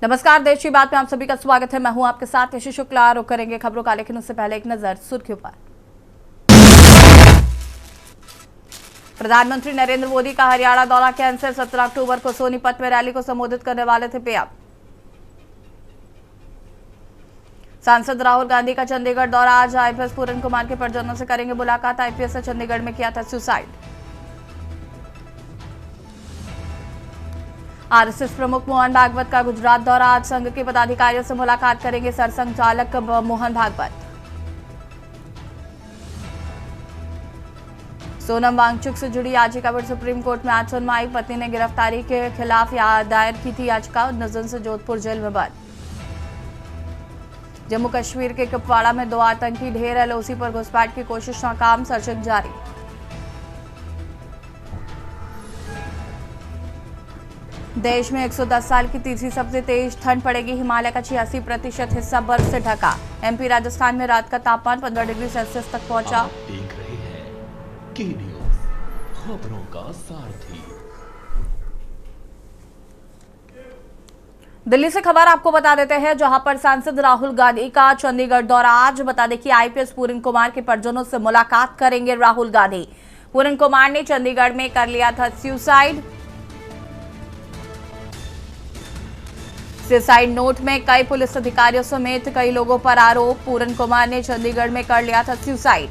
नमस्कार, देश की बात में आप सभी का स्वागत है। मैं हूं आपके साथ यशी शुक्ला। रुक करेंगे खबरों का, लेकिन उससे पहले एक नजर सुर्खियों पर। प्रधानमंत्री नरेंद्र मोदी का हरियाणा दौरा कैंसिल। 17 अक्टूबर को सोनीपत में रैली को संबोधित करने वाले थे पीएम। सांसद राहुल गांधी का चंडीगढ़ दौरा। आज आईपीएस पूरन कुमार के परिजनों से करेंगे मुलाकात। आईपीएस ने चंडीगढ़ में किया था सुसाइड। आरएसएस प्रमुख मोहन भागवत का गुजरात दौरा। आज संघ के पदाधिकारियों से मुलाकात करेंगे सरसंघचालक मोहन भागवत। सोनम वांगचुक से जुड़ी याचिका पर सुप्रीम कोर्ट में आज सुनवाई। पत्नी ने गिरफ्तारी के खिलाफ दायर की थी याचिका। नजन से जोधपुर जेल में बंद। जम्मू कश्मीर के कुपवाड़ा में 2 आतंकी ढेर। एलओसी पर घुसपैठ की कोशिश नाकाम। सर्चिंग जारी। देश में 110 साल की तीसरी सबसे तेज ठंड पड़ेगी। हिमालय का 86% हिस्सा बर्फ से ढका। एमपी राजस्थान में रात का तापमान 15 डिग्री सेल्सियस तक पहुंचा। आप देख रहे हैं के न्यूज़, खबरों का सारथी। दिल्ली से खबर आपको बता देते हैं, जहां पर सांसद राहुल गांधी का चंडीगढ़ दौरा। आज बता दें कि आईपीएस पूरन कुमार के परिजनों से मुलाकात करेंगे राहुल गांधी। पूरन कुमार ने चंडीगढ़ में कर लिया था सुसाइड। सुसाइड नोट में कई पुलिस अधिकारियों समेत कई लोगों पर आरोप। पूरन कुमार ने चंडीगढ़ में कर लिया था सुसाइड।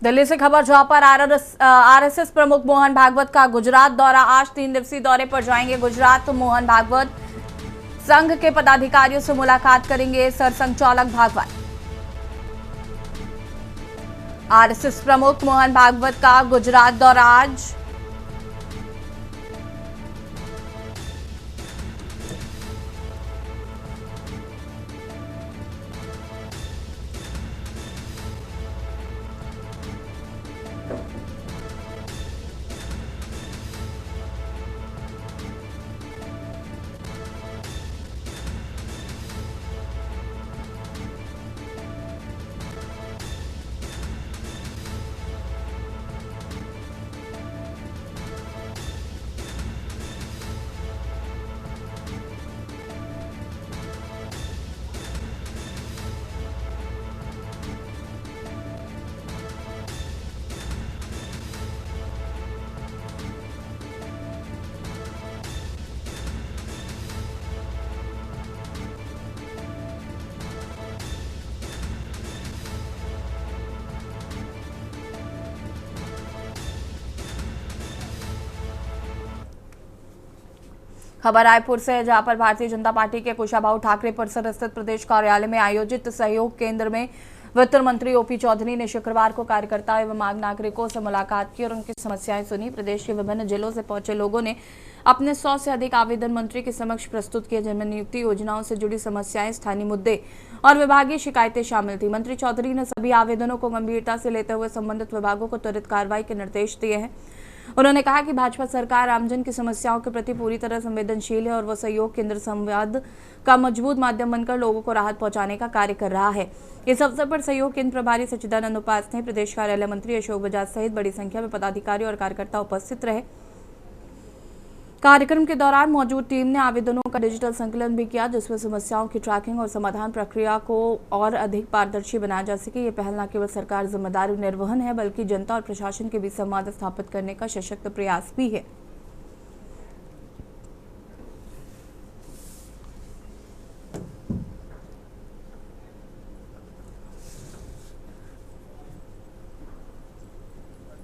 दिल्ली से खबर, जहां पर आरएसएस प्रमुख मोहन भागवत का गुजरात दौरा। आज 3 दिवसीय दौरे पर जाएंगे गुजरात मोहन भागवत। संघ के पदाधिकारियों से मुलाकात करेंगे सरसंघचालक भागवत। आरएसएस प्रमुख मोहन भागवत का गुजरात दौरा आज। खबर रायपुर से है, जहां पर भारतीय जनता पार्टी के कुशाभाऊ ठाकरे परिसर स्थित प्रदेश कार्यालय में आयोजित सहयोग केंद्र में वित्त मंत्री ओपी चौधरी ने शुक्रवार को कार्यकर्ताओं एवं आम नागरिकों से मुलाकात की और उनकी समस्याएं सुनी। प्रदेश के विभिन्न जिलों से पहुंचे लोगों ने अपने 100 से अधिक आवेदन मंत्री के समक्ष प्रस्तुत किए, जिनमें नियुक्ति योजनाओं से जुड़ी समस्याएं, स्थानीय मुद्दे और विभागीय शिकायतें शामिल थी। मंत्री चौधरी ने सभी आवेदनों को गंभीरता से लेते हुए संबंधित विभागों को त्वरित कार्रवाई के निर्देश दिए हैं। उन्होंने कहा कि भाजपा सरकार आमजन की समस्याओं के प्रति पूरी तरह संवेदनशील है और वह सहयोग केंद्र संवाद का मजबूत माध्यम बनकर लोगों को राहत पहुंचाने का कार्य कर रहा है। इस अवसर पर सहयोग केंद्र प्रभारी सच्चिदानंद उपासने, प्रदेश कार्यालय मंत्री अशोक बजाज सहित बड़ी संख्या में पदाधिकारी और कार्यकर्ता उपस्थित रहे। कार्यक्रम के दौरान मौजूद टीम ने आवेदनों का डिजिटल संकलन भी किया, जिसमें समस्याओं की ट्रैकिंग और समाधान प्रक्रिया को और अधिक पारदर्शी बनाया जा सके। ये पहल न केवल सरकार जिम्मेदारी निर्वहन है, बल्कि जनता और प्रशासन के बीच संवाद स्थापित करने का सशक्त प्रयास भी है।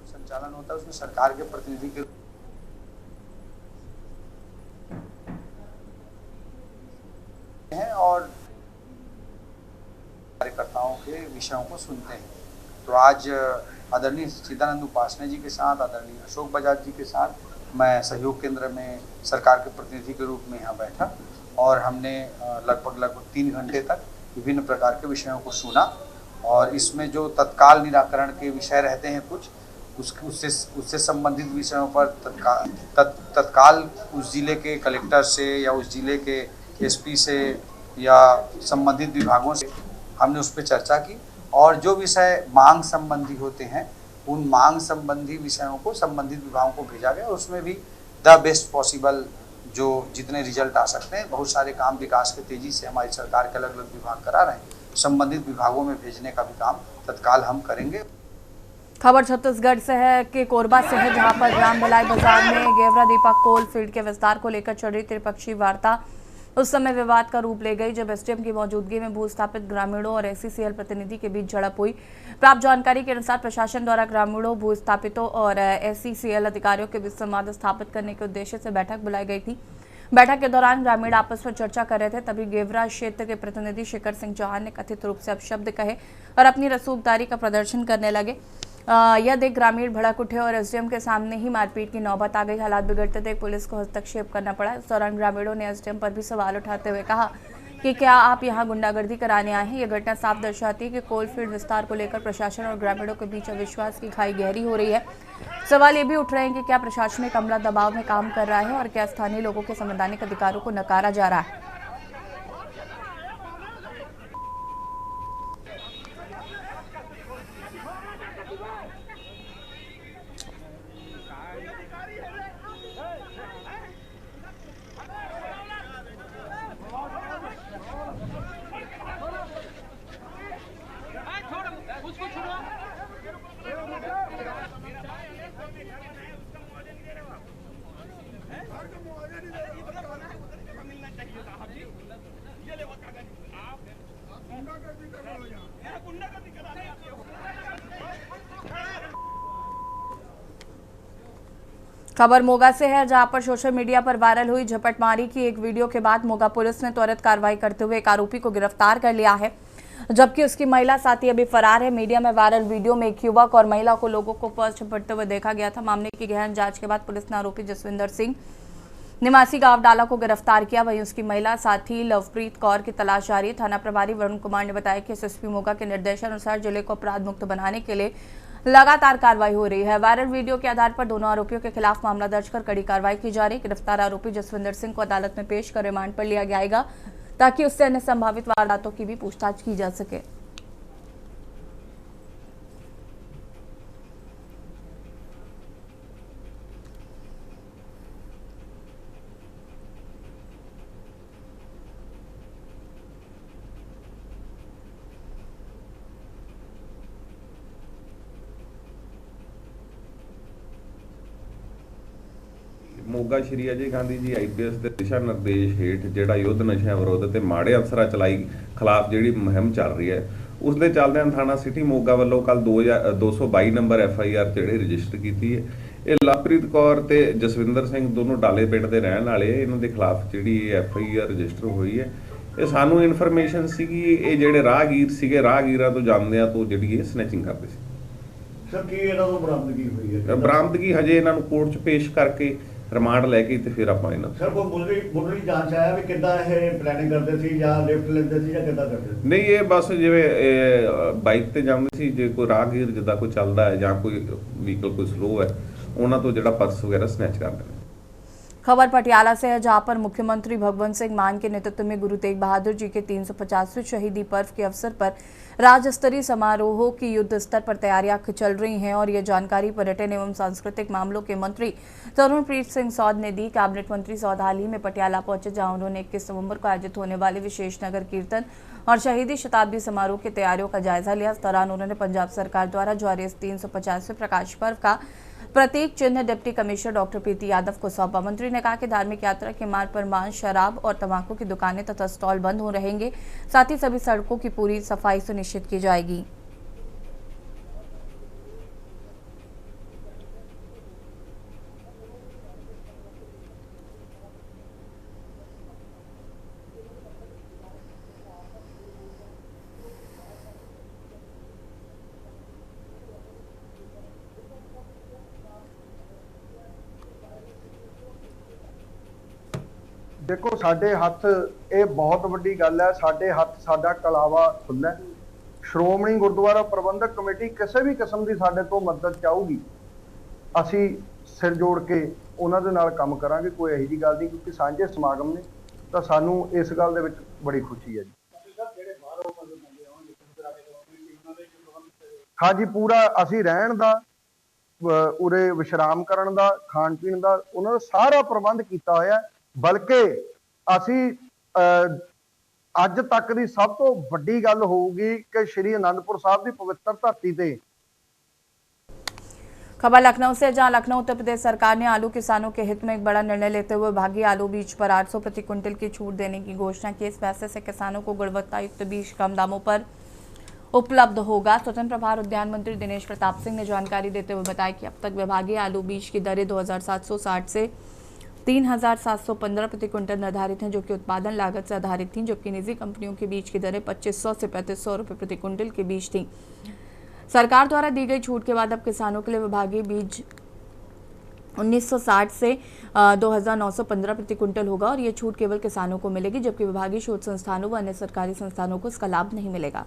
संचालन होता है उसमें सरकार के प्रतिनिधि के हैं और कार्यकर्ताओं के विषयों को सुनते हैं। तो आज आदरणीय सच्चिदानंद उपासने जी के साथ, आदरणीय अशोक बजाज जी के साथ मैं सहयोग केंद्र में सरकार के प्रतिनिधि के रूप में यहाँ बैठा और हमने लगभग 3 घंटे तक विभिन्न प्रकार के विषयों को सुना और इसमें जो तत्काल निराकरण के विषय रहते हैं कुछ उससे संबंधित विषयों पर तत्काल उस जिले के कलेक्टर से या उस जिले के एसपी से या संबंधित विभागों से हमने उस पर चर्चा की और जो विषय मांग संबंधी होते हैं उन मांग संबंधी विषयों को संबंधित विभागों को भेजा गया। उसमें भी द बेस्ट पॉसिबल जो जितने रिजल्ट आ सकते हैं, बहुत सारे काम विकास के तेजी से हमारी सरकार के अलग अलग विभाग करा रहे हैं, संबंधित विभागों में भेजने का भी काम तत्काल हम करेंगे। खबर छत्तीसगढ़ से है कि कोरबा से है, जहां पर ग्राम भलाई बाजार में गेवरा दीपक कोल फील्ड के विस्तार को लेकर चल रही त्रिपक्षीय वार्ता उस समय विवाद का रूप ले गई, जब एसडीएम की मौजूदगी में भूस्थापित ग्रामीणों और एससीसीएल प्रतिनिधि के बीच झड़प हुई। प्राप्त जानकारी के अनुसार प्रशासन द्वारा ग्रामीणों, भूस्थापितों और एससीसीएल अधिकारियों के बीच संवाद स्थापित करने के उद्देश्य से बैठक बुलाई गई थी। बैठक के दौरान ग्रामीण आपस में चर्चा कर रहे थे, तभी गेवरा क्षेत्र के प्रतिनिधि शिखर सिंह चौहान ने कथित रूप से अपशब्द कहे और अपनी रसूखदारी का प्रदर्शन करने लगे। यह देख ग्रामीण भड़क उठे और एसडीएम के सामने ही मारपीट की नौबत आ गई। हालात बिगड़ते देख पुलिस को हस्तक्षेप करना पड़ा। इस दौरान ग्रामीणों ने एसडीएम पर भी सवाल उठाते हुए कहा कि क्या आप यहां गुंडागर्दी कराने आए हैं। यह घटना साफ दर्शाती है कि कोलफील्ड विस्तार को लेकर प्रशासन और ग्रामीणों के बीच अविश्वास की खाई गहरी हो रही है। सवाल ये भी उठ रहे हैं कि क्या प्रशासनिक अमला दबाव में काम कर रहा है और क्या स्थानीय लोगों के संवैधानिक अधिकारों को नकारा जा रहा है। खबर मोगा से है, जहां पर सोशल मीडिया पर वायरल हुई झपटमारी की एक वीडियो के बाद मोगा पुलिस ने त्वरित कार्रवाई करते हुए एक आरोपी को गिरफ्तार कर लिया है, जबकि उसकी महिला साथी अभी फरार है। मीडिया में वायरल वीडियो में एक युवक और महिला को लोगों को पर्स झपटते हुए देखा गया था। मामले की गहन जांच के बाद पुलिस ने आरोपी जसविंदर सिंह निवासी गांव डाला को गिरफ्तार किया। वहीं उसकी महिला साथी लवप्रीत कौर की तलाश जारी है। थाना प्रभारी वरुण कुमार ने बताया कि एसएसपी मोगा के निर्देशानुसार जिले को अपराध मुक्त बनाने के लिए लगातार कार्रवाई हो रही है। वायरल वीडियो के आधार पर दोनों आरोपियों के खिलाफ मामला दर्ज कर कड़ी कार्रवाई की जा रही है। गिरफ्तार आरोपी जसविंदर सिंह को अदालत में पेश कर रिमांड पर लिया जाएगा, ताकि उससे अन्य संभावित वारदातों की भी पूछताछ की जा सके। ਮੋਗਾ ਸ਼੍ਰੀ ਅਜੇ ਗਾਂਧੀ ਜੀ ਆਈਪੀਐਸ ਦੇ ਦਿਸ਼ਾ ਨਿਰਦੇਸ਼ ਹੇਠ ਜਿਹੜਾ ਯੁੱਧ ਨਸ਼ਿਆਂ ਵਿਰੁੱਧ ਤੇ ਮਾੜੇ ਅਫਸਰਾਂ ਚਲਾਈ ਖਿਲਾਫ ਜਿਹੜੀ ਮੁਹਿੰਮ ਚੱਲ ਰਹੀ ਹੈ, ਉਸ ਦੇ ਚੱਲਦਿਆਂ ਥਾਣਾ ਸਿਟੀ ਮੋਗਾ ਵੱਲੋਂ ਕੱਲ 222 ਨੰਬਰ ਐਫਆਈਆਰ ਜਿਹੜੀ ਰਜਿਸਟਰ ਕੀਤੀ ਹੈ। ਇਹ ਲਵਪ੍ਰੀਤ ਕੌਰ ਤੇ ਜਸਵਿੰਦਰ ਸਿੰਘ ਦੋਨੋਂ ਡਾਲੇ ਪਿੰਡ ਦੇ ਰਹਿਣ ਵਾਲੇ, ਇਹਨਾਂ ਦੇ ਖਿਲਾਫ ਜਿਹੜੀ ਐਫਆਈਆਰ ਰਜਿਸਟਰ ਹੋਈ ਹੈ। ਇਹ ਸਾਨੂੰ ਇਨਫੋਰਮੇਸ਼ਨ ਸੀਗੀ ਇਹ ਜਿਹੜੇ ਰਾਹਗੀਰ ਸੀਗੇ, ਰਾਹਗੀਰਾਂ ਤੋਂ ਜਾਂਦਿਆਂ ਤੋਂ ਜਿਹੜੀ ਇਹ ਸਨੈਚਿੰਗ ਕਰਦੇ ਸੀ। ਸਰ ਕੀ ਇਹਨਾਂ ਤੋਂ ਬਰਾਮਦਗੀ ਹੋਈ ਹੈ? ਬਰਾਮਦਗੀ ਹਜੇ ਇਹਨਾਂ ਨੂੰ ਕੋਰਟ 'ਚ ਪੇਸ਼ ਕਰਕੇ ਰਿਮਾਂਡ ਲੈ ਕੇ ਤੇ ਫਿਰ ਆਪਾਂ ਇਹਨਾਂ ਸਰ ਕੋਈ ਮੁੱਢਲੀ ਜਾਂਚ ਆਇਆ ਵੀ ਕਿੱਦਾਂ ਇਹ ਪਲੈਨਿੰਗ ਕਰਦੇ ਸੀ ਜਾਂ ਲਿਫਟ ਲੈਂਦੇ ਸੀ ਜਾਂ ਕਿੱਦਾਂ ਕਰਦੇ ਸੀ? ਨਹੀਂ, ਇਹ ਬਸ ਜਿਵੇਂ ਬਾਈਕ ਤੇ ਜਾਂਦੇ ਸੀ, ਜੇ ਕੋਈ ਰਾਹਗੀਰ ਜਿੱਦਾਂ ਕੋਈ ਚੱਲਦਾ ਹੈ ਜਾਂ ਕੋਈ ਵਹੀਕਲ ਕੋਈ ਸਲੋ ਹੈ, ਉਹਨਾਂ ਤੋਂ ਜਿਹੜਾ ਪਰਸ वगैरह स्नैच कर लेने। खबर पटियाला से है, जहां पर मुख्यमंत्री भगवंत सिंह मान के नेतृत्व में गुरु तेग बहादुर जी के 350वें शहीदी पर्व के अवसर पर राज्य स्तरीय समारोहों की युद्ध स्तर पर तैयारियां चल रही हैं। और ये जानकारी पर्यटन एवं सांस्कृतिक मामलों के मंत्री तरुणप्रीत सिंह सौद ने दी। कैबिनेट मंत्री सौद हाल ही में पटियाला पहुंचे, जहां उन्होंने 21 नवंबर को आयोजित होने वाले विशेष नगर कीर्तन और शहीदी शताब्दी समारोह की तैयारियों का जायजा लिया। इस दौरान उन्होंने पंजाब सरकार द्वारा जारी इस 350वें प्रकाश पर्व का प्रतीक चिन्ह डिप्टी कमिश्नर डॉक्टर प्रीति यादव को सौंपा। मंत्री ने कहा कि धार्मिक यात्रा के मार्ग पर मांस, शराब और तंबाकू की दुकानें तथा स्टॉल बंद हो रहेंगे। साथ ही सभी सड़कों की पूरी सफाई सुनिश्चित की जाएगी। देखो साडे हथ ये बहुत वड्डी गल है। साडे हथ साडा कलावा खुला है। श्रोमणी गुरुद्वारा प्रबंधक कमेटी किसी भी किस्म की साडे तो मदद चाहूगी, असी सिर जोड़ के उन्हां दे नाल काम करांगे। कोई इहो जी गल नहीं, क्योंकि सांझे समागम ने तो सानू इस गल दे विच बड़ी खुशी है जी। हाँ जी, पूरा असी रहन दा, उरे विश्राम करन दा, खाण पीण दा, उन्हां दा सारा प्रबंध कीता होया। बल्कि असी अज तक की सब तो वड्डी गल होगी कि श्री आनंदपुर साहब की पवित्र धरती ते। खबर लखनऊ से, जहां लखनऊ उत्तर प्रदेश सरकार ने आलू किसानों के हित में एक बड़ा निर्णय लेते हुए विभागीय आलू बीज पर 800 प्रति क्विंटल की छूट देने की घोषणा की। इस फैसले से किसानों को गुणवत्ता युक्त बीज कम दामों पर उपलब्ध होगा। स्वतंत्र प्रभार उद्यान मंत्री दिनेश प्रताप सिंह ने जानकारी देते हुए बताया कि अब तक विभागीय आलू बीज की दरें 2760 से 3715 प्रति क्विंटल निर्धारित हैं, जो कि उत्पादन लागत से आधारित थीं, जबकि निजी कंपनियों के बीज की दरें 2500 से 3500 रुपये प्रति क्विंटल के बीच थीं। सरकार द्वारा दी गई छूट के बाद अब किसानों के लिए विभागीय बीज 1960 से 2915 प्रति क्विंटल होगा। और ये छूट केवल किसानों को मिलेगी, जबकि विभागीय शोध संस्थानों व अन्य सरकारी संस्थानों को इसका लाभ नहीं मिलेगा।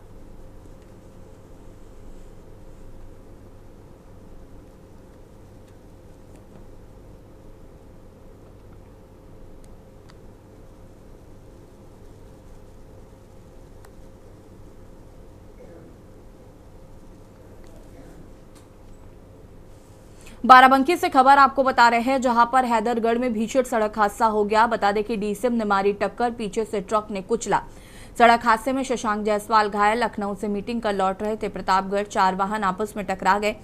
बाराबंकी से खबर आपको बता रहे हैं, जहां पर हैदरगढ़ में भीषण सड़क हादसा हो गया। बता दें कि डीसीएम ने मारी टक्कर, पीछे से ट्रक ने कुचला। सड़क हादसे में शशांक जायसवाल घायल। लखनऊ से मीटिंग कर लौट रहे थे प्रतापगढ़। 4 वाहन आपस में टकरा गए।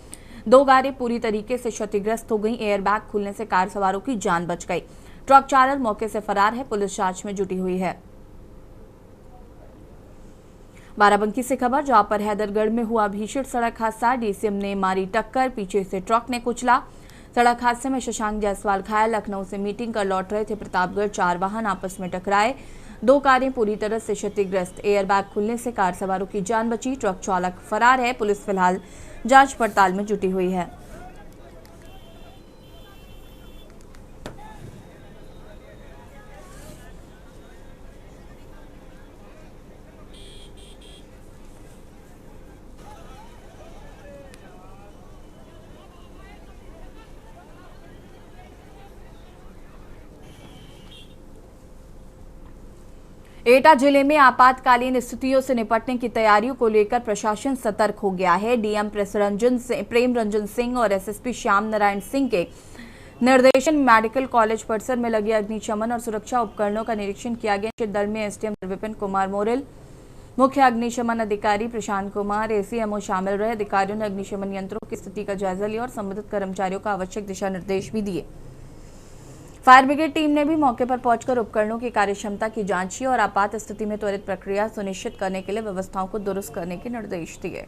2 गाड़ियां पूरी तरीके से क्षतिग्रस्त हो गई। एयरबैग खुलने से कार सवारों की जान बच गई। ट्रक चालक मौके से फरार है। पुलिस जांच में जुटी हुई है। बाराबंकी से खबर, जहां पर हैदरगढ़ में हुआ भीषण सड़क हादसा। डीसीएम ने मारी टक्कर, पीछे से ट्रक ने कुचला। सड़क हादसे में शशांक जायसवाल घायल। लखनऊ से मीटिंग कर लौट रहे थे प्रतापगढ़। 4 वाहन आपस में टकराए। 2 कारें पूरी तरह से क्षतिग्रस्त। एयरबैग खुलने से कार सवारों की जान बची। ट्रक चालक फरार है। पुलिस फिलहाल जांच पड़ताल में जुटी हुई है। एटा जिले में आपातकालीन स्थितियों से निपटने की तैयारियों को लेकर प्रशासन सतर्क हो गया है। डीएम प्रेम रंजन सिंह और एसएसपी श्याम नारायण सिंह के निर्देशन मेडिकल कॉलेज परिसर में लगे अग्निशमन और सुरक्षा उपकरणों का निरीक्षण किया गया। दल में एसडीएम विपिन कुमार मोरेल, मुख्य अग्निशमन अधिकारी प्रशांत कुमार, एसीएमओ शामिल रहे। अधिकारियों ने अग्निशमन यंत्रों की स्थिति का जायजा लिया और संबंधित कर्मचारियों को आवश्यक दिशा निर्देश भी दिए। फायर ब्रिगेड टीम ने भी मौके पर पहुंचकर उपकरणों की कार्यक्षमता की जांच की और आपात स्थिति में त्वरित प्रक्रिया सुनिश्चित करने के लिए व्यवस्थाओं को दुरुस्त करने के निर्देश दिए।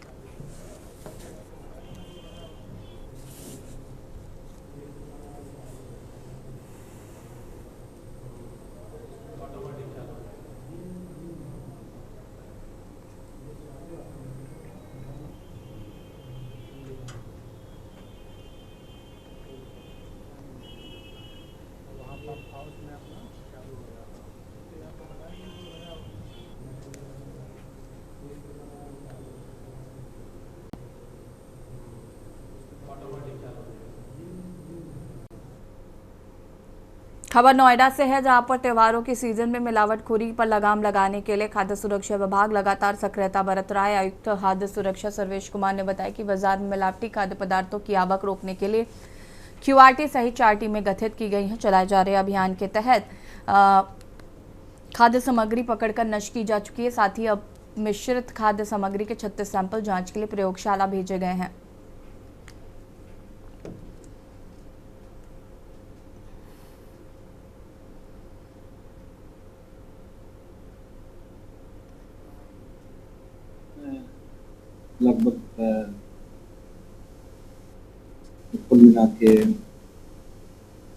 खबर नोएडा से है, जहां पर त्योहारों के सीजन में मिलावटखोरी पर लगाम लगाने के लिए खाद्य सुरक्षा विभाग लगातार सक्रियता बरत रहा है। आयुक्त खाद्य सुरक्षा सर्वेश कुमार ने बताया कि बाजार में मिलावटी खाद्य पदार्थों की आवक रोकने के लिए QRT सहित 4 टीमें गठित की गई हैं। चलाए जा रहे अभियान के तहत खाद्य सामग्री पकड़कर नष्ट की जा चुकी है। साथ ही अब मिश्रित खाद्य सामग्री के 36 सैंपल जांच के लिए प्रयोगशाला भेजे गए हैं। लगभग कुल मिला के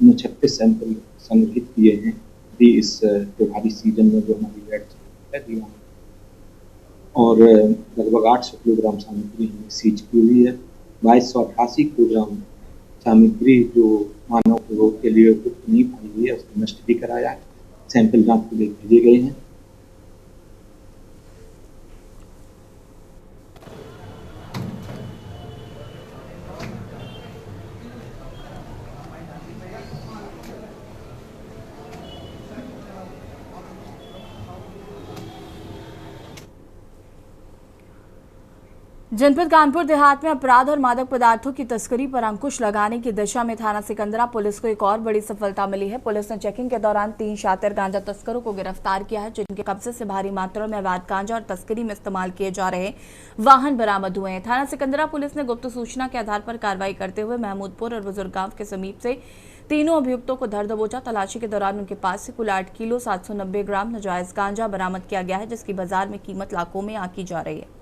36 सैंपल संग्रहित किए हैं अभी इस त्योहारी सीजन में जो हमारी वैट है, और लगभग 800 किलोग्राम सामग्री हमने सीज की हुई है। 2288 किलोग्राम सामग्री जो मानव उपभोग के लिए उपयुक्त नहीं पाई हुई है उसको नष्ट भी कराया है। सैंपल जांच के लिए भेजे गए हैं। जनपद कानपुर देहात में अपराध और मादक पदार्थों की तस्करी पर अंकुश लगाने की दिशा में थाना सिकंदरा पुलिस को एक और बड़ी सफलता मिली है। पुलिस ने चेकिंग के दौरान 3 शातिर गांजा तस्करों को गिरफ्तार किया है, जिनके कब्जे से भारी मात्रा में अवैध गांजा और तस्करी में इस्तेमाल किए जा रहे वाहन बरामद हुए हैं। थाना सिकंदरा पुलिस ने गुप्त सूचना के आधार पर कार्रवाई करते हुए महमूदपुर और बुजुर्ग गांव के समीप से तीनों अभियुक्तों को धर दबोचा। तलाशी के दौरान उनके पास से कुल 8 किलो 790 ग्राम नाजायज गांजा बरामद किया गया है, जिसकी बाजार में कीमत लाखों में आंकी जा रही है।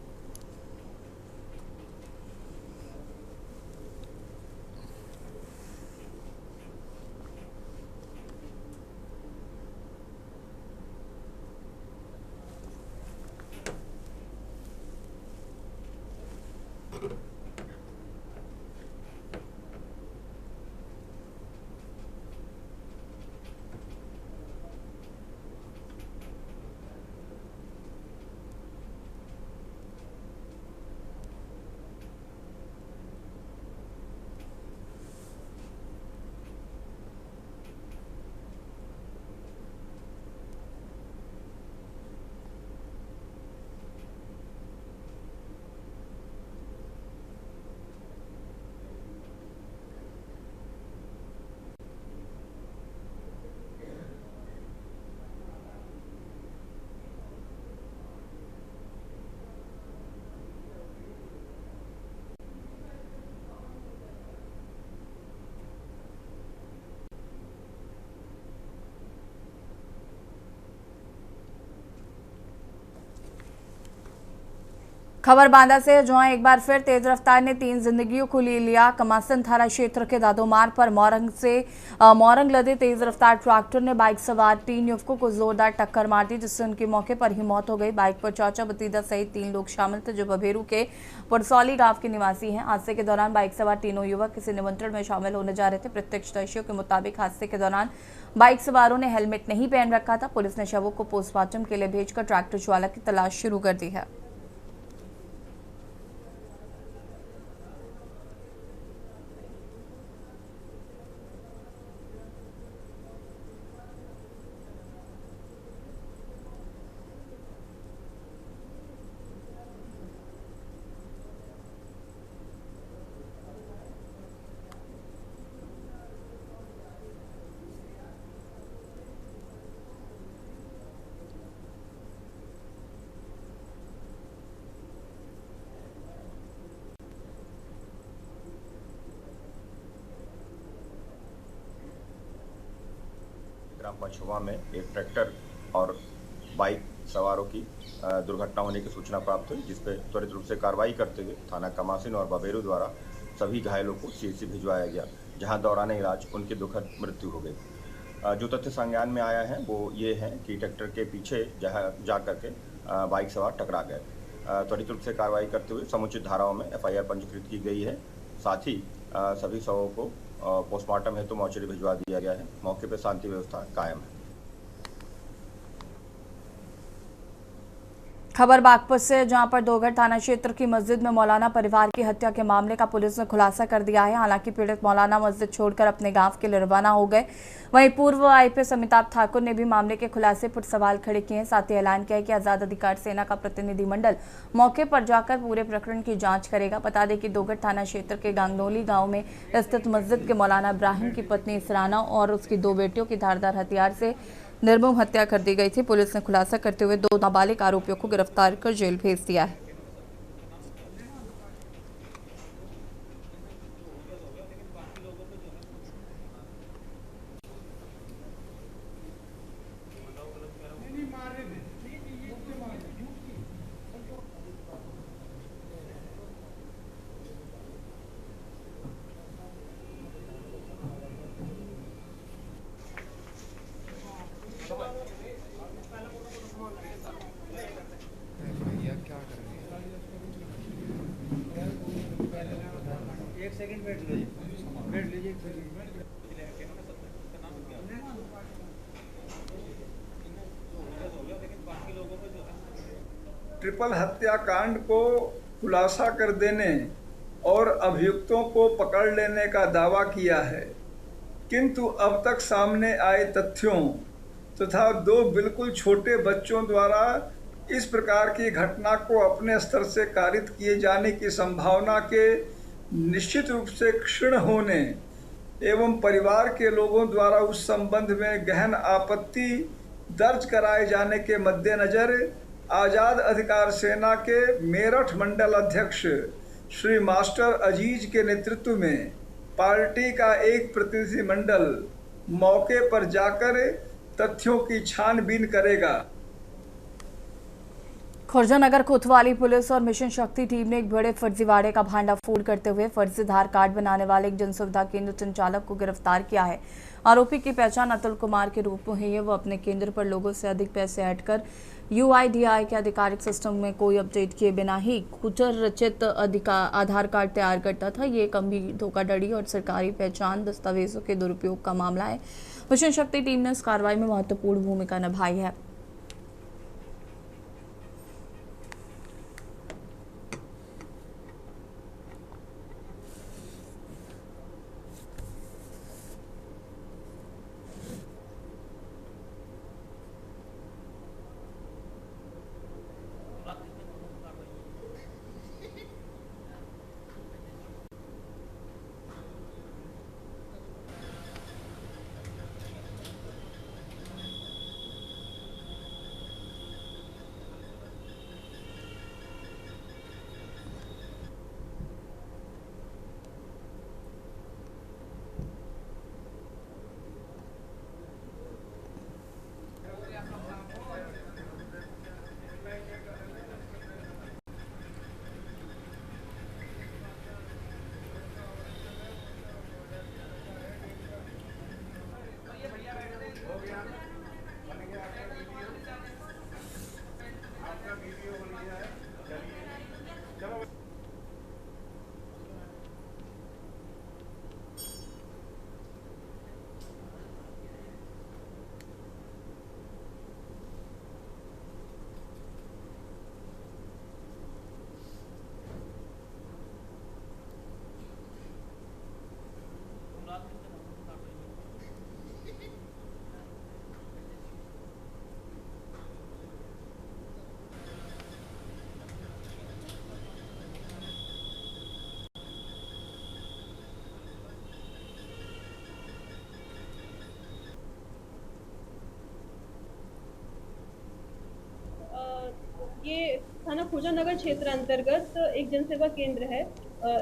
खबर बांदा से, जहां एक बार फिर तेज रफ्तार ने 3 जिंदगियों को ले लिया। कमासन थाना क्षेत्र के दादोमार पर मोरंग लदे तेज रफ्तार ट्रैक्टर ने बाइक सवार 3 युवकों को जोरदार टक्कर मार दी, जिससे उनकी मौके पर ही मौत हो गई। बाइक पर चाचा भतीजा सहित 3 लोग शामिल थे, जो बभेरू के पुरसौली गांव के निवासी हैं। हादसे के दौरान बाइक सवार तीनों युवक किसी निमंत्रण में शामिल होने जा रहे थे। प्रत्यक्षदर्शियों के मुताबिक हादसे के दौरान बाइक सवारों ने हेलमेट नहीं पहन रखा था। पुलिस ने शवों को पोस्टमार्टम के लिए भेजकर ट्रैक्टर चालक की तलाश शुरू कर दी है। ग्राम पंचवा में एक ट्रैक्टर और बाइक सवारों की दुर्घटना होने की सूचना प्राप्त हुई, जिस पर त्वरित रूप से कार्रवाई करते हुए थाना कमासिन और बबेरू द्वारा सभी घायलों को CHC भिजवाया गया, जहां दौरान इलाज उनकी दुखद मृत्यु हो गई। जो तथ्य संज्ञान में आया है वो ये है कि ट्रैक्टर के पीछे जा करके बाइक सवार टकरा गए। त्वरित रूप से कार्रवाई करते हुए समुचित धाराओं में FIR पंजीकृत की गई है। साथ ही सभी शवों को पोस्टमार्टम हेतु मोर्चरी भिजवा दिया गया है। मौके पर शांति व्यवस्था कायम है। खबर बागपत से, जहां पर दोघट थाना क्षेत्र की मस्जिद में मौलाना परिवार की हत्या के मामले का पुलिस ने खुलासा कर दिया है। हालांकि पीड़ित मौलाना मस्जिद छोड़कर अपने गांव के लिए रवाना हो गए। वहीं पूर्व आईपीएस अमिताभ ठाकुर ने भी मामले के खुलासे पर सवाल खड़े किए हैं। साथ ही ऐलान किया है कि आजाद अधिकार सेना का प्रतिनिधिमंडल मौके पर जाकर पूरे प्रकरण की जांच करेगा। बता दें कि दोघट थाना क्षेत्र के गांगनोली गाँव में स्थित मस्जिद के मौलाना इब्राहिम की पत्नी इसराना और उसकी 2 बेटियों की धारदार हथियार से निर्मम हत्या कर दी गई थी। पुलिस ने खुलासा करते हुए 2 नाबालिग आरोपियों को गिरफ्तार कर जेल भेज दिया है। एक सेकंड बैठ लीजिए ट्रिपल हत्याकांड को खुलासा कर देने और अभियुक्तों को पकड़ लेने का दावा किया है, किंतु अब तक सामने आए तथ्यों तथा 2 बिल्कुल छोटे बच्चों द्वारा इस प्रकार की घटना को अपने स्तर से कारित किए जाने की संभावना के निश्चित रूप से क्षीण होने एवं परिवार के लोगों द्वारा उस संबंध में गहन आपत्ति दर्ज कराए जाने के मद्देनजर आज़ाद अधिकार सेना के मेरठ मंडल अध्यक्ष श्री मास्टर अजीज के नेतृत्व में पार्टी का एक प्रतिनिधिमंडल मौके पर जाकर तथ्यों की छानबीन करेगा। खुर्जा नगर कोतवाली पुलिस और मिशन शक्ति टीम ने एक बड़े फर्जीवाड़े का भांडाफोड़ करते हुए फर्जी आधार कार्ड बनाने वाले एक जन सुविधा केंद्र संचालक को गिरफ्तार किया है। आरोपी की पहचान अतुल कुमार के रूप में हुई है। वो अपने केंद्र पर लोगों से अधिक पैसे ऐड कर UIDAI के आधिकारिक सिस्टम में कोई अपडेट किए बिना ही कुचर रचित आधार कार्ड तैयार करता था। ये गंभीर धोखाधड़ी और सरकारी पहचान दस्तावेजों के दुरुपयोग का मामला है। मिशन शक्ति टीम ने इस कार्रवाई में महत्वपूर्ण भूमिका निभाई है। ये थाना खुर्जा नगर क्षेत्र अंतर्गत एक जनसेवा केंद्र है।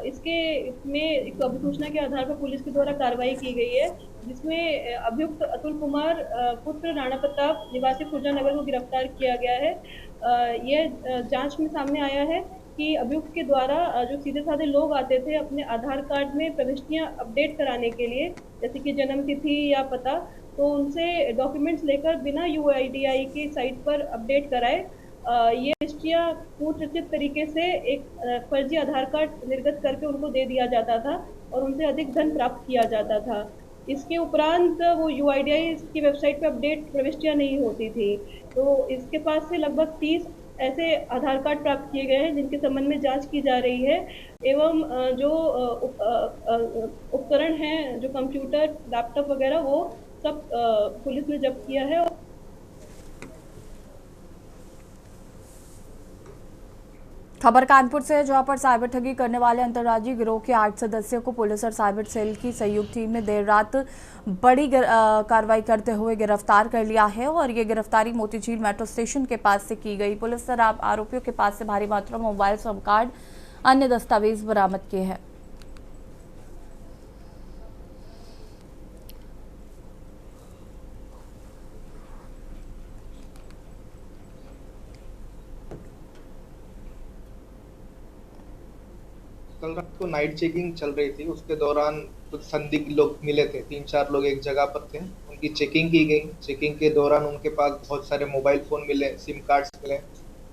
इसमें एक अभिसूचना के आधार पर पुलिस के द्वारा कार्रवाई की गई है, जिसमें अभियुक्त अतुल कुमार पुत्र राणा प्रताप निवासी खुर्जा नगर को गिरफ्तार किया गया है। यह जांच में सामने आया है कि अभियुक्त के द्वारा जो सीधे साधे लोग आते थे अपने आधार कार्ड में प्रविष्टियां अपडेट कराने के लिए, जैसे कि जन्म तिथि या पता, तो उनसे डॉक्यूमेंट्स लेकर बिना UIDAI की साइट पर अपडेट कराए ये रजिस्ट्रियां पूर्वरचित तरीके से एक फर्जी आधार कार्ड निर्गत करके उनको दे दिया जाता था और उनसे अधिक धन प्राप्त किया जाता था। इसके उपरांत वो UIDAI की वेबसाइट पे अपडेट प्रविष्टियां नहीं होती थी, तो इसके पास से लगभग 30 ऐसे आधार कार्ड प्राप्त किए गए हैं जिनके संबंध में जांच की जा रही है एवं जो उपकरण हैं, जो कंप्यूटर, लैपटॉप वगैरह, वो सब पुलिस ने जब्त किया है। खबर कानपुर से है, जहां पर साइबर ठगी करने वाले अंतर्राज्यीय गिरोह के 8 सदस्यों को पुलिस और साइबर सेल की संयुक्त टीम ने देर रात बड़ी कार्रवाई करते हुए गिरफ्तार कर लिया है और ये गिरफ्तारी मोतीझील मेट्रो स्टेशन के पास से की गई। पुलिस ने आरोपियों के पास से भारी मात्रा में मोबाइल, सिम कार्ड, अन्य दस्तावेज बरामद किए हैं। कल रात को नाइट चेकिंग चल रही थी, उसके दौरान कुछ संदिग्ध लोग मिले थे, 3-4 लोग एक जगह पर थे। उनकी चेकिंग की गई। चेकिंग के दौरान उनके पास बहुत सारे मोबाइल फ़ोन मिले, सिम कार्ड्स मिले,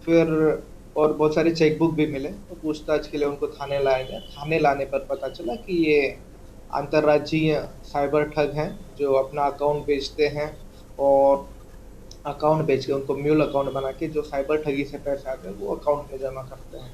फिर और बहुत सारे चेकबुक भी मिले। तो पूछताछ के लिए उनको थाने लाया गया। थाने लाने पर पता चला कि ये अंतर्राज्यीय साइबर ठग हैं जो अपना अकाउंट बेचते हैं और अकाउंट बेच के उनको म्यूल अकाउंट बना के जो साइबर ठगी से पैसे आते हैं वो अकाउंट में जमा करते हैं।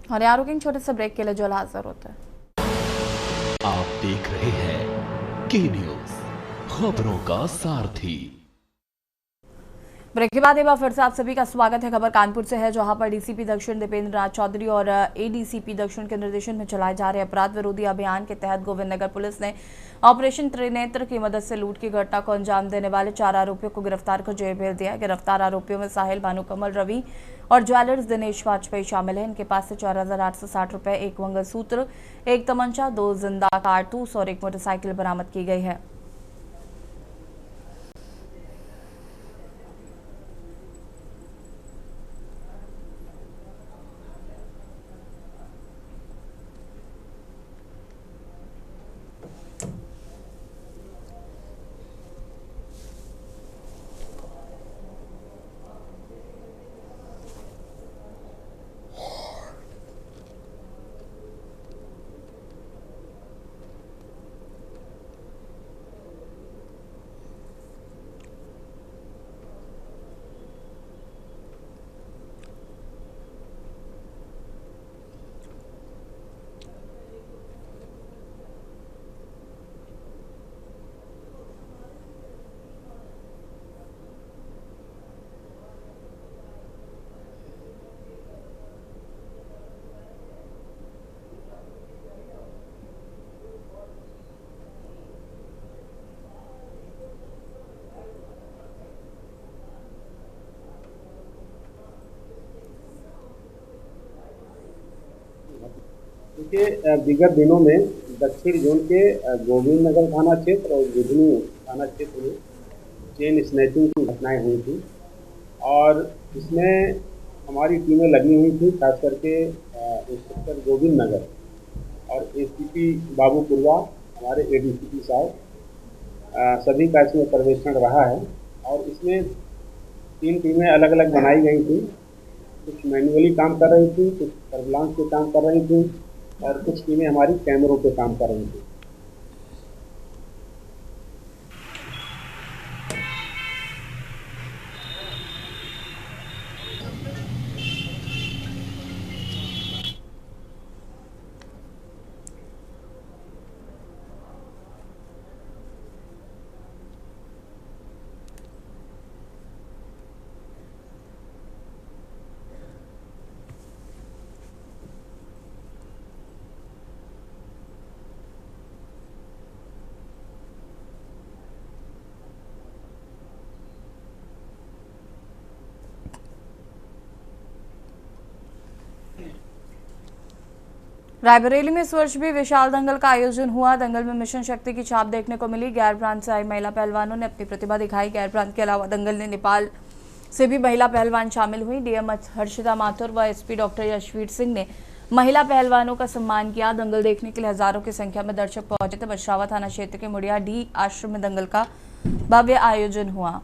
और यहाँ रुकेंगे छोटे से ब्रेक के लिए, जो हाजिर होता है। आप देख रहे हैं के न्यूज, खबरों का सारथी। ब्रेक के बाद एक बार फिर से आप सभी का स्वागत है। खबर कानपुर से है, जहां पर डीसीपी दक्षिण दीपेंद्र नाथ चौधरी और एडीसीपी दक्षिण के निर्देशन में चलाए जा रहे अपराध विरोधी अभियान के तहत गोविंद नगर पुलिस ने ऑपरेशन त्रिनेत्र की मदद से लूट की घटना को अंजाम देने वाले 4 आरोपियों को गिरफ्तार कर जेल भेज दिया। गिरफ्तार आरोपियों में साहिल, भानुकमल, रवि और ज्वेलर्स दिनेश वाजपेयी शामिल है। इनके पास से 4,860 रुपए, 1 मंगलसूत्र, 1 तमंचा, 2 जिंदा कारतूस और 1 मोटरसाइकिल बरामद की गई है। देखिए, विगत दिनों में दक्षिण जोन के गोविंद नगर थाना क्षेत्र और बुधनी थाना क्षेत्र में चेन स्नैचिंग की घटनाएं हुई थी और इसमें हमारी टीमें लगी हुई थी, खास करके इंस्पेक्टर गोविंद नगर और एसीपी बाबू पुरवा, हमारे एडीसीपी साहब, सभी का इसमें पर्यवेक्षण रहा है। और इसमें 3 टीमें अलग अलग बनाई गई थी। कुछ मैन्युअली काम कर रही थी, कुछ सर्विलांस पे काम कर रही थी और कुछ टीमें हमारी कैमरों पे काम कर रही थी। रायबरेली में इस वर्ष भी विशाल दंगल का आयोजन हुआ। दंगल में मिशन शक्ति की छाप देखने को मिली। गैर प्रांत से आई महिला पहलवानों ने अपनी प्रतिभा दिखाई। गैर प्रांत के अलावा दंगल ने नेपाल से भी महिला पहलवान शामिल हुई। डीएम हर्षिता माथुर व एसपी डॉक्टर यशवीर सिंह ने महिला पहलवानों का सम्मान किया। दंगल देखने के लिए हजारों की संख्या में दर्शक पहुंचे थे। बछरावा थाना क्षेत्र के मुड़िया डी आश्रम में दंगल का भव्य आयोजन हुआ।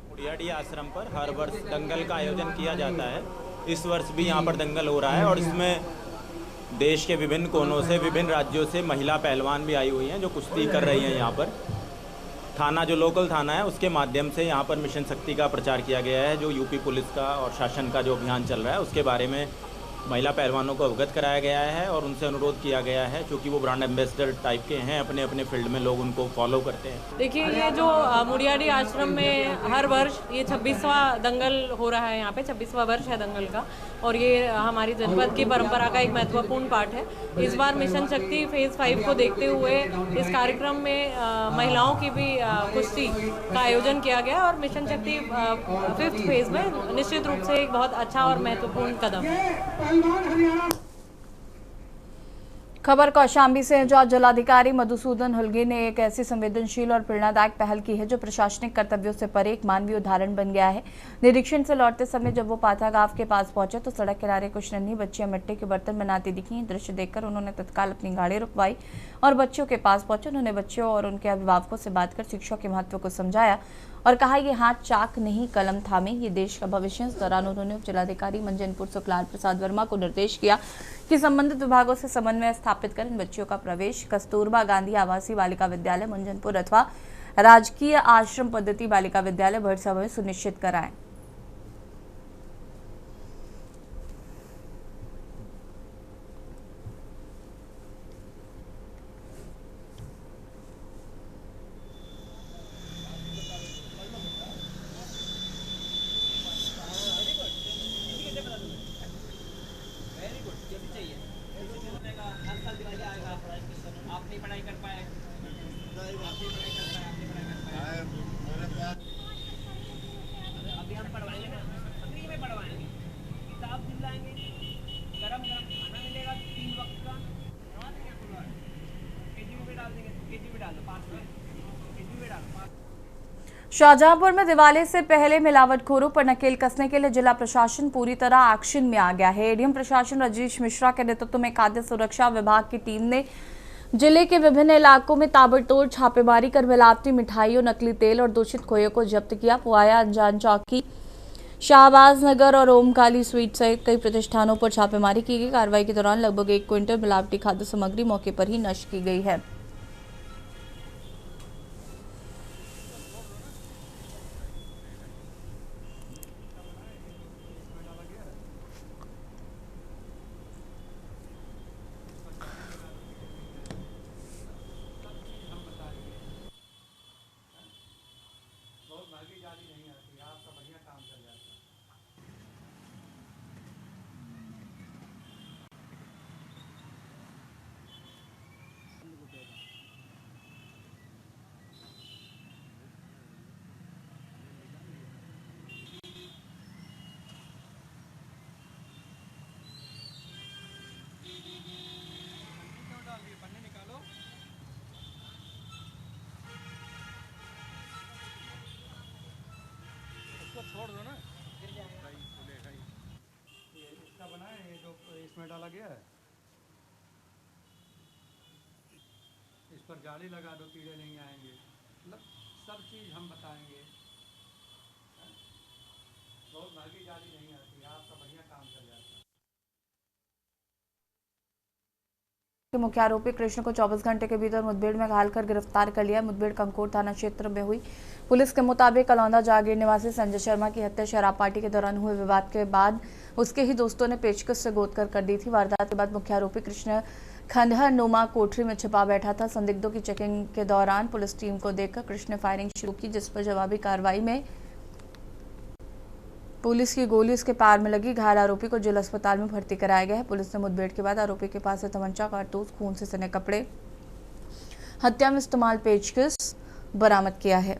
मुड़ियाडी आश्रम पर हर वर्ष दंगल का आयोजन किया जाता है। इस वर्ष भी यहाँ पर दंगल हो रहा है और इसमें देश के विभिन्न कोनों से, विभिन्न राज्यों से महिला पहलवान भी आई हुई हैं जो कुश्ती कर रही हैं। यहाँ पर थाना, जो लोकल थाना है, उसके माध्यम से यहाँ पर मिशन शक्ति का प्रचार किया गया है। जो यूपी पुलिस का और शासन का जो अभियान चल रहा है उसके बारे में महिला पहलवानों को अवगत कराया गया है और उनसे अनुरोध किया गया है, क्योंकि वो ब्रांड एम्बेसडर टाइप के हैं, अपने अपने फील्ड में लोग उनको फॉलो करते हैं। देखिए, ये जो मुड़ियाडी आश्रम में हर वर्ष ये 26वां दंगल हो रहा है। यहाँ पे 26वां वर्ष है दंगल का और ये हमारी जनपद की परंपरा का एक महत्वपूर्ण पार्ट है। इस बार मिशन शक्ति फेज़ 5 को देखते हुए इस कार्यक्रम में महिलाओं की भी कुश्ती का आयोजन किया गया और मिशन शक्ति 5th फेज़ में निश्चित रूप से एक बहुत अच्छा और महत्वपूर्ण कदम है। खबर कौशाम्बी से है, जहाँ जिलाधिकारी मधुसूदन हुल्गी ने एक ऐसी संवेदनशील और प्रेरणादायक पहल की है जो प्रशासनिक कर्तव्यों से परे एक मानवीय उदाहरण बन गया है। निरीक्षण से लौटते समय जब वो पाथा गांव के पास पहुंचे तो सड़क किनारे कुछ नन्ही बच्चियां मिट्टी के बर्तन बनाती दिखी। दृश्य देखकर उन्होंने तत्काल अपनी गाड़ी रुकवाई और बच्चियों के पास पहुंचे। उन्होंने बच्चियों और उनके अभिभावकों से बात कर शिक्षा के महत्व को समझाया और कहा, ये हाथ चाक नहीं कलम थामे, ये देश का भविष्य। इस दौरान उन्होंने उप जिलाधिकारी मंजनपुर सुखलाल प्रसाद वर्मा को निर्देश किया कि संबंधित विभागों से समन्वय स्थापित कर इन बच्चियों का प्रवेश कस्तूरबा गांधी आवासीय बालिका विद्यालय मंजनपुर अथवा राजकीय आश्रम पद्धति बालिका विद्यालय भरसभा में सुनिश्चित कराएं। शाहजहांपुर में दिवाली से पहले मिलावटखोरों पर नकेल कसने के लिए जिला प्रशासन पूरी तरह एक्शन में आ गया है। एडीएम प्रशासन राजेश मिश्रा के नेतृत्व में खाद्य सुरक्षा विभाग की टीम ने जिले के विभिन्न इलाकों में ताबड़तोड़ छापेमारी कर मिलावटी मिठाइयों, नकली तेल और दूषित खोए को जब्त किया। पुआया, अंजान चौकी, शाहबाज नगर और ओमकाली स्वीट सहित कई प्रतिष्ठानों पर छापेमारी की गई। कार्रवाई के दौरान लगभग 1 क्विंटल मिलावटी खाद्य सामग्री मौके पर ही नष्ट की गई है। छोड़ दो ना, गिर जाएगा। ये इसका बना है, ये जो इसमें डाला गया है, इस पर जाली लगा दो, कीड़े नहीं आएंगे। मतलब सब चीज़ हम बताएंगे। बहुत महंगी जाली नहीं आती, आपका बढ़िया काम चल जाता है। मुख्य आरोपी कृष्ण को 24 घंटे के भीतर मुठभेड़ में घायल कर गिरफ्तार कर लिया। मुठभेड़ कंकोर थाना क्षेत्र में हुई। पुलिस के मुताबिक कलौंदा जागीर निवासी संजय शर्मा की हत्या शराब पार्टी के दौरान हुए विवाद के बाद उसके ही दोस्तों ने पेचकस से गोद कर दी थी। वारदात के बाद मुख्य आरोपी कृष्ण खंडहर नुमा कोठरी में छिपा बैठा था। संदिग्धों की चेकिंग के दौरान पुलिस टीम को देखकर कृष्ण ने फायरिंग शुरू की, जिस पर जवाबी कार्रवाई में पुलिस की गोली उसके पैर में लगी। घायल आरोपी को जिला अस्पताल में भर्ती कराया गया है। पुलिस ने मुठभेड़ के बाद आरोपी के पास से तमंचा, कारतूस, खून से सने कपड़े, हत्या में इस्तेमाल पेचकस बरामद किया है।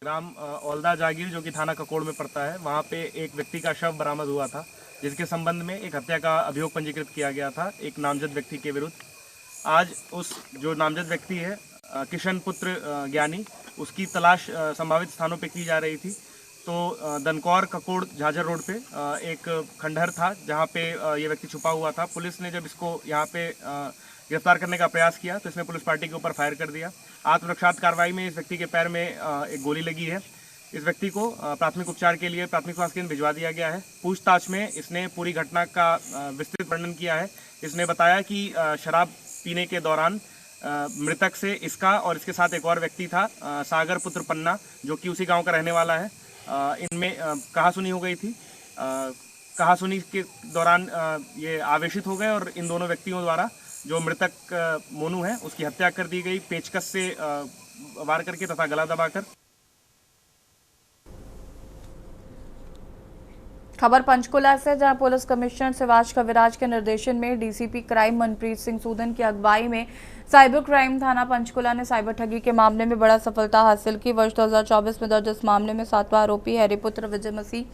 ग्राम औलदा जागीर जो कि थाना ककोड़ में पड़ता है, वहाँ पे एक व्यक्ति का शव बरामद हुआ था, जिसके संबंध में एक हत्या का अभियोग पंजीकृत किया गया था एक नामजद व्यक्ति के विरुद्ध। आज उस जो नामजद व्यक्ति है किशन पुत्र ज्ञानी, उसकी तलाश संभावित स्थानों पे की जा रही थी। तो दनकौर ककोड़ झाझर रोड पे एक खंडहर था जहाँ पे ये व्यक्ति छुपा हुआ था। पुलिस ने जब इसको यहाँ पे गिरफ्तार करने का प्रयास किया तो इसने पुलिस पार्टी के ऊपर फायर कर दिया। आत्मरक्षात्मक कार्रवाई में इस व्यक्ति के पैर में एक गोली लगी है। इस व्यक्ति को प्राथमिक उपचार के लिए प्राथमिक स्वास्थ्य केंद्र भिजवा दिया गया है। पूछताछ में इसने पूरी घटना का विस्तृत वर्णन किया है। इसने बताया कि शराब पीने के दौरान मृतक से इसका और इसके साथ एक और व्यक्ति था, सागर पुत्र पन्ना, जो कि उसी गांव का रहने वाला है। इनमें कहासुनी हो गई थी। कहासुनी के दौरान ये आवेशित हो गए और इन दोनों व्यक्तियों द्वारा जो मृतक मोनू है उसकी हत्या कर दी गई, पेचकस से वार करके तथा गला दबाकर। खबर पंचकुला से, जहां पुलिस कमिश्नर शिवाज कविराज के निर्देशन में डीसीपी क्राइम मनप्रीत सिंह सूदन की अगुवाई में साइबर क्राइम थाना पंचकुला ने साइबर ठगी के मामले में बड़ा सफलता हासिल की। वर्ष 2024 में दर्ज इस मामले में 7वां आरोपी हैरीपुत्र विजय मसीह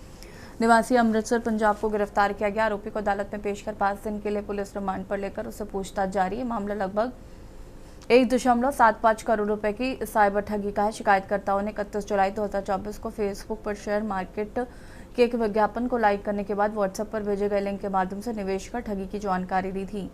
निवासी अमृतसर पंजाब को गिरफ्तार किया गया। आरोपी को अदालत में पेश कर 5 दिन के लिए पुलिस रिमांड पर लेकर उससे पूछताछ जारी है। मामला लगभग 1.75 करोड़ रुपए की साइबर ठगी का है। शिकायतकर्ताओं ने 31 जुलाई 2024 को फेसबुक पर शेयर मार्केट के एक विज्ञापन को लाइक करने के बाद व्हाट्सएप पर भेजे गए लिंक के माध्यम से निवेश कर ठगी की जानकारी दी थी।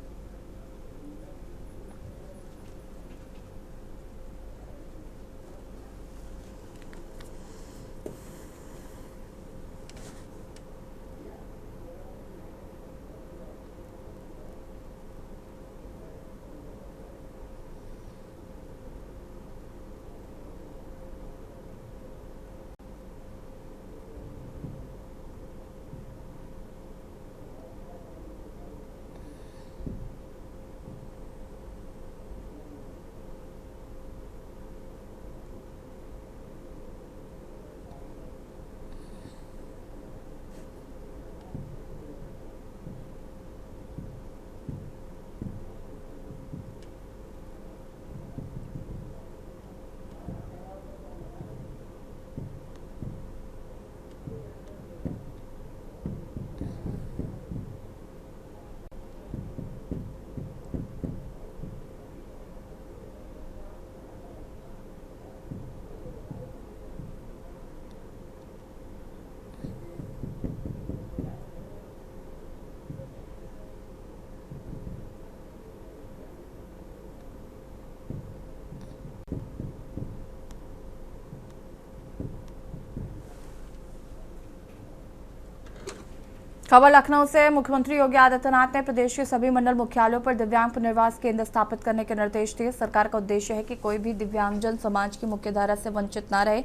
खबर लखनऊ से, मुख्यमंत्री योगी आदित्यनाथ ने प्रदेश के सभी मंडल मुख्यालयों पर दिव्यांग पुनर्वास केंद्र स्थापित करने के निर्देश दिए। सरकार का उद्देश्य है कि कोई भी दिव्यांगजन समाज की मुख्यधारा से वंचित न रहे।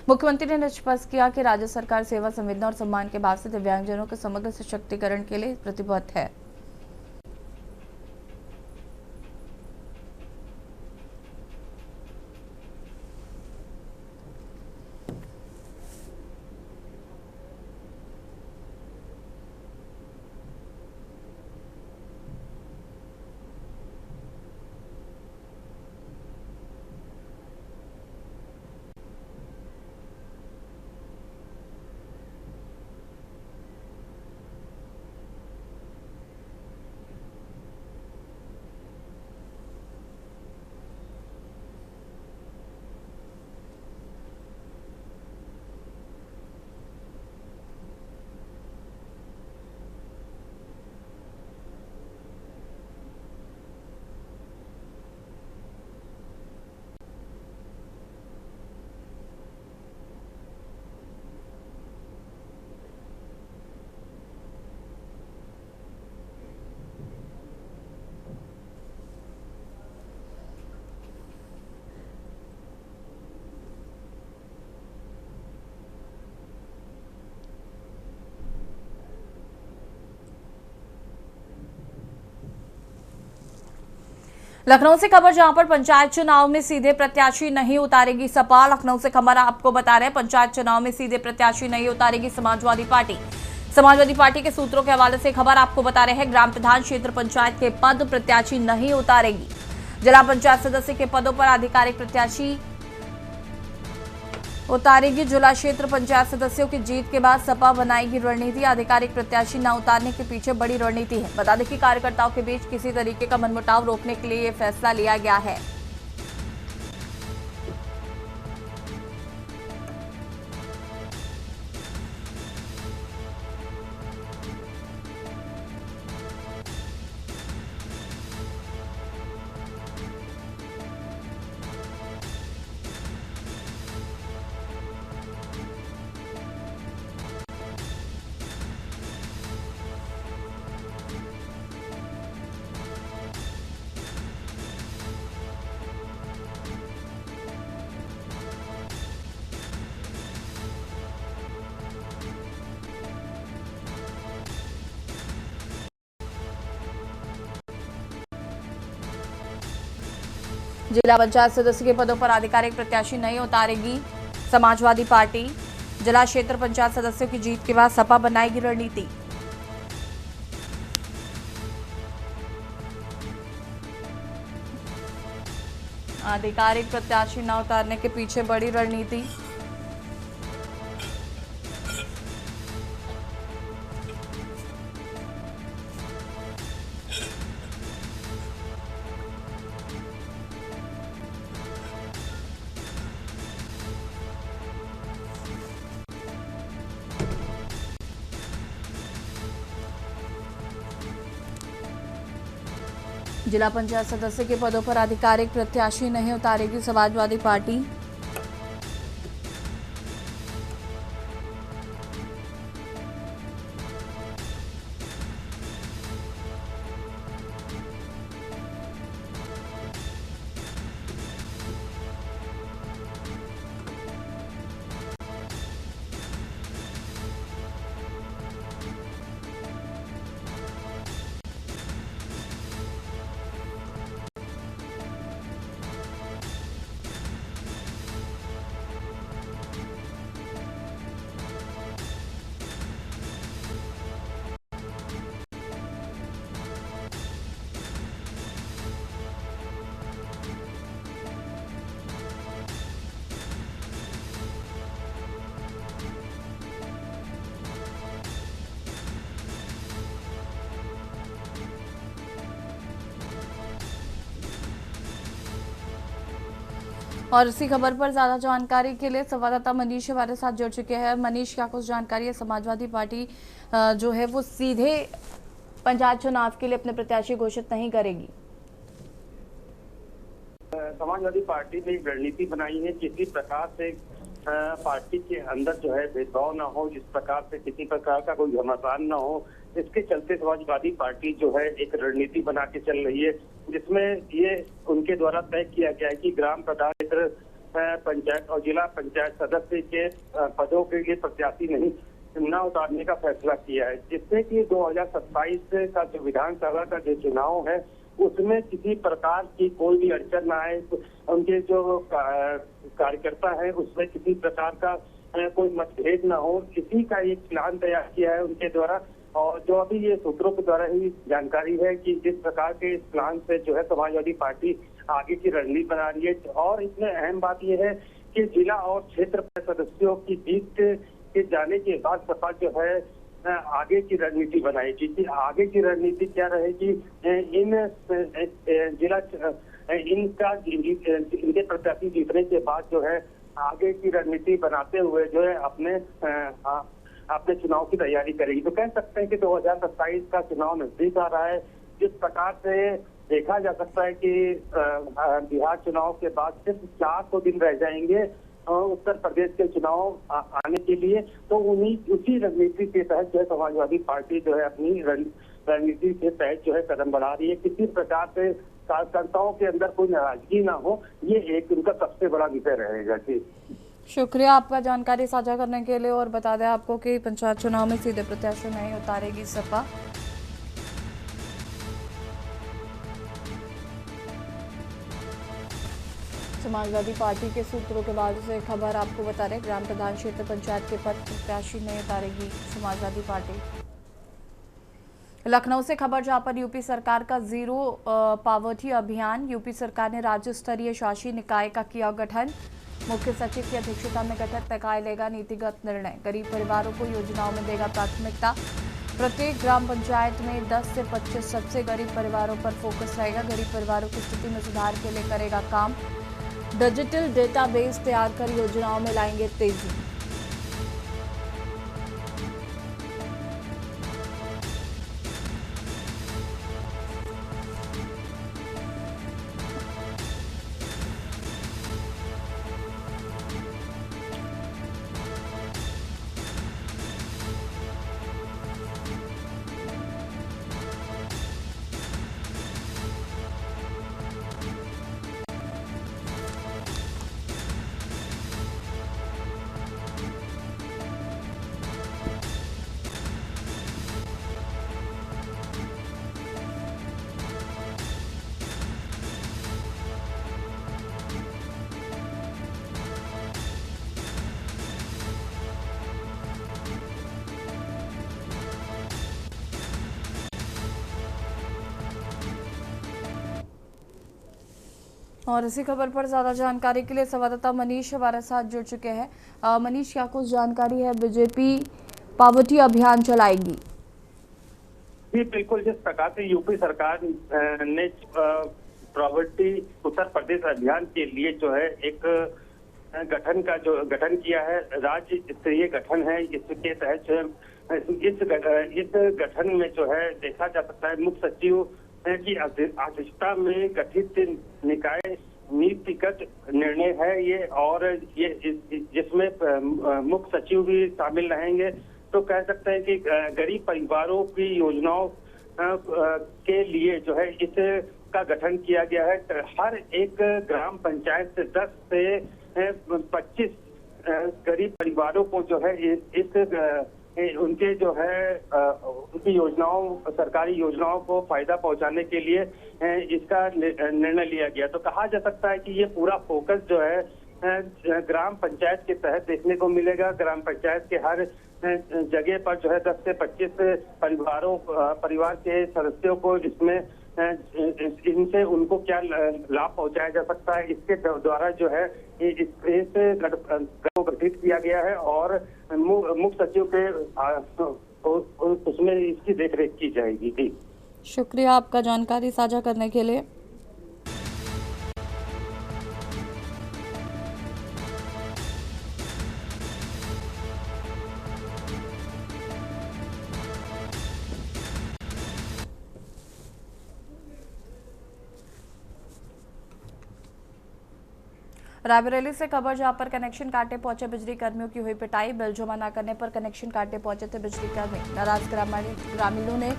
मुख्यमंत्री ने स्पष्ट किया कि राज्य सरकार सेवा, संवेदना और सम्मान के भाव से दिव्यांगजनों के समग्र सशक्तिकरण के लिए प्रतिबद्ध है। लखनऊ से खबर, जहां पर पंचायत चुनाव में सीधे प्रत्याशी नहीं उतारेगी सपा। लखनऊ से खबर आपको बता रहे हैं, पंचायत चुनाव में सीधे प्रत्याशी नहीं उतारेगी समाजवादी पार्टी। समाजवादी पार्टी के सूत्रों के हवाले से खबर आपको बता रहे हैं, ग्राम प्रधान क्षेत्र पंचायत के पद प्रत्याशी नहीं उतारेगी। जिला पंचायत सदस्य के पदों पर आधिकारिक प्रत्याशी उतारेगी। जिला क्षेत्र पंचायत सदस्यों की जीत के बाद सपा बनाएगी रणनीति। आधिकारिक प्रत्याशी न उतारने के पीछे बड़ी रणनीति है। बता दें कि कार्यकर्ताओं के बीच किसी तरीके का मनमुटाव रोकने के लिए यह फैसला लिया गया है। जिला पंचायत सदस्य के पदों पर आधिकारिक प्रत्याशी नहीं उतारेगी समाजवादी पार्टी। जिला क्षेत्र पंचायत सदस्यों की जीत के बाद सपा बनाएगी रणनीति। आधिकारिक प्रत्याशी न उतारने के पीछे बड़ी रणनीति। जिला पंचायत सदस्य के पदों पर आधिकारिक प्रत्याशी नहीं उतारेगी समाजवादी पार्टी। और इसी खबर पर ज्यादा जानकारी के लिए संवाददाता मनीष हमारे साथ जुड़ चुके हैं। मनीष, क्या कुछ जानकारी है? समाजवादी पार्टी जो है वो सीधे पंचायत चुनाव के लिए अपने प्रत्याशी घोषित नहीं करेगी। समाजवादी पार्टी ने एक रणनीति बनाई है, किसी प्रकार से पार्टी के अंदर जो है भेदभाव ना हो, जिस प्रकार से किसी प्रकार का कोई घमासान ना हो, इसके चलते समाजवादी पार्टी जो है एक रणनीति बना के चल रही है, जिसमें ये उनके द्वारा तय किया गया है कि ग्राम प्रधान पंचायत और जिला पंचायत सदस्य के पदों के लिए प्रत्याशी नहीं न उतारने का फैसला किया है, जिससे कि 2027 का जो विधानसभा का जो चुनाव है उसमें किसी प्रकार की कोई भी अड़चन ना आए, उनके जो कार्यकर्ता है उसमें किसी प्रकार का कोई मतभेद ना हो, इसी का एक प्लान तैयार किया है उनके द्वारा। और जो अभी ये सूत्रों के द्वारा ही जानकारी है कि जिस प्रकार के इस प्लान से जो है समाजवादी पार्टी आगे की रणनीति बना रही है। और इसमें अहम बात यह है कि जिला और क्षेत्र सदस्यों की जीत के जाने के बाद सपा जो है आगे की रणनीति बनाएगी। कि आगे की रणनीति क्या रहेगी, इन जिला इनके प्रत्याशी जीतने के बाद जो है आगे की रणनीति बनाते हुए जो है अपने चुनाव की तैयारी करेगी। तो कह सकते हैं कि 2027 का चुनाव नजदीक आ रहा है। जिस प्रकार से देखा जा सकता है कि बिहार चुनाव के बाद सिर्फ 400 दिन रह जाएंगे उत्तर प्रदेश के चुनाव आने के लिए, तो उसी रणनीति के तहत जो है समाजवादी पार्टी जो है अपनी रणनीति के तहत जो है कदम बढ़ा रही है। किसी प्रकार से कार्यकर्ताओं के अंदर कोई नाराजगी ना हो, ये एक उनका सबसे बड़ा विषय रहेगा। जी शुक्रिया आपका जानकारी साझा करने के लिए। और बता दें आपको कि पंचायत चुनाव में सीधे प्रत्याशी नहीं उतारेगी सपा। समाजवादी पार्टी के सूत्रों के बाद से खबर आपको बता रहे, ग्राम प्रधान क्षेत्र पंचायत के पद प्रत्याशी नहीं उतारेगी समाजवादी पार्टी। लखनऊ से खबर जहां पर यूपी सरकार का जीरो पॉवर्टी अभियान, यूपी सरकार ने राज्य स्तरीय शासी निकाय का किया गठन, मुख्य सचिव की अध्यक्षता में गठित निकाय लेगा नीतिगत निर्णय, गरीब परिवारों को योजनाओं में देगा प्राथमिकता, प्रत्येक ग्राम पंचायत में 10 से 25 सबसे गरीब परिवारों पर फोकस रहेगा, गरीब परिवारों की स्थिति में सुधार के लिए करेगा काम, डिजिटल डेटाबेस तैयार कर योजनाओं में लाएंगे तेजी। और इसी खबर पर ज्यादा जानकारी के लिए संवाददाता मनीष हमारे साथ जुड़ चुके हैं। मनीष, क्या कुछ जानकारी है? बीजेपी पॉवर्टी अभियान चलाएगी? जी बिल्कुल, जिस प्रकार से यूपी सरकार ने पॉवर्टी उत्तर प्रदेश अभियान के लिए जो है एक गठन किया है, राज्य स्तरीय गठन है, इसके तहत इस गठन में जो है देखा जा सकता है मुख्य सचिव की अध्यक्षता में गठित निकाय नीतिगत निर्णय है ये, और ये जिसमें मुख्य सचिव भी शामिल रहेंगे। तो कह सकते हैं कि गरीब परिवारों की योजनाओं के लिए जो है इसका गठन किया गया है। हर एक ग्राम पंचायत से 10 से 25 गरीब परिवारों को जो है इस उनके जो है उनकी योजनाओं, सरकारी योजनाओं को फायदा पहुंचाने के लिए इसका निर्णय लिया गया। तो कहा जा सकता है कि ये पूरा फोकस जो है ग्राम पंचायत के तहत देखने को मिलेगा। ग्राम पंचायत के हर जगह पर जो है 10 से 25 परिवार के सदस्यों को इसमें इनसे उनको क्या लाभ पहुंचाया जा सकता है, इसके द्वारा जो है इस को गठित किया गया है और मुख्य सचिव के उसमें इसकी देखरेख की जाएगी। जी शुक्रिया आपका जानकारी साझा करने के लिए। रायबरेली से खबर जहां पर कनेक्शन काटे पहुंचे बिजली कर्मियों की हुई पिटाई, बिल जमा न करने पर कनेक्शन काटे पहुंचे थे बिजली कर्मी। नाराज ग्रामीणों ने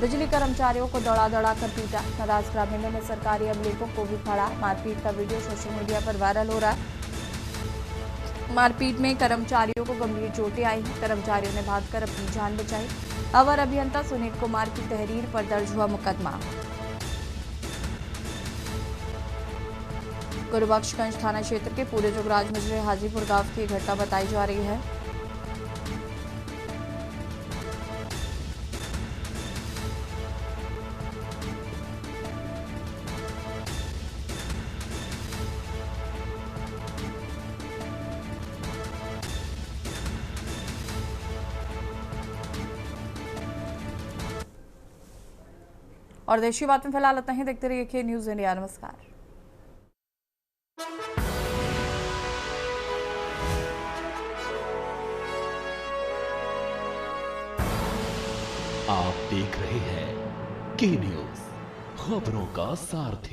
बिजली कर्मचारियों को दौड़ा कर पीटा। नाराज ग्रामीणों ने सरकारी अमले को भी फाड़ा। मारपीट का वीडियो सोशल मीडिया पर वायरल हो रहा है। मारपीट में कर्मचारियों को गंभीर चोटें आई हैं। कर्मचारियों ने भागकर अपनी जान बचाई। अवर अभियंता सुनील कुमार की तहरीर पर दर्ज हुआ मुकदमा। गुरुबख्शगंज थाना क्षेत्र के पूरे जोगराज मजरे हाजीपुर गांव की घटना बताई जा रही है। और देशी बात में फिलहाल इतना ही। देखते रहिए न्यूज़ इंडिया। नमस्कार। आप देख रहे हैं के न्यूज़, खबरों का सारथी।